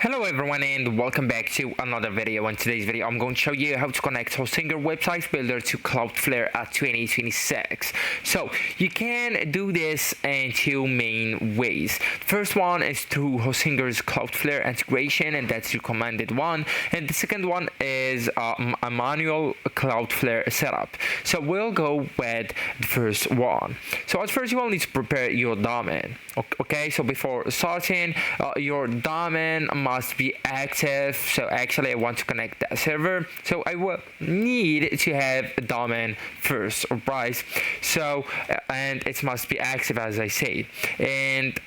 Hello everyone and welcome back to another video. In today's video I'm going to show you how to connect Hostinger website builder to Cloudflare at 2026. So you can do this in two main ways. First one is through Hostinger's Cloudflare integration, and that's the recommended one, and the second one is a manual Cloudflare setup. So we'll go with the first one. So at first you will need to prepare your domain. Okay, so before starting, your domain must be active. So actually I want to connect that server, so I will need to have a domain first, right? So and it must be active, as I say, and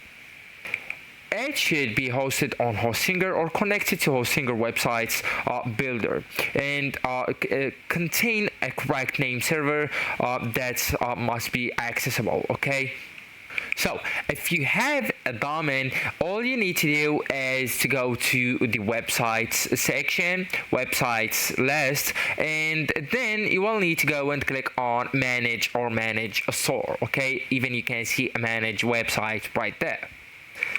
it should be hosted on Hostinger or connected to Hostinger websites builder, and contain a correct name server that must be accessible. Okay, so if you have a domain, all you need to do is to go to the websites section, websites list, and then you will need to go and click on manage or manage a store. Okay, even you can see a manage website right there.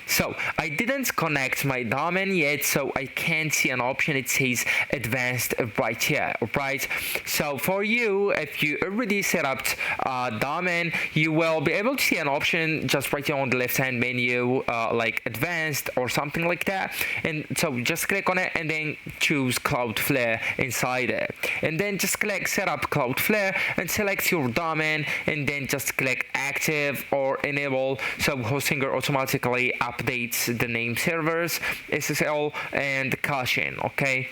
So I didn't connect my domain yet, so I can't see an option. It says advanced right here, right? So for you, if you already set up a domain, you will be able to see an option just right here on the left hand menu, like advanced or something like that. And so just click on it and then choose Cloudflare inside it, and then just click setup Cloudflare and select your domain, and then just click active or enable, so Hostinger automatically updates the name servers, SSL, and caching. Okay,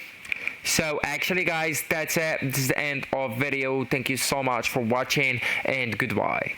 so actually guys, that's it. This is the end of video. Thank you so much for watching, and goodbye.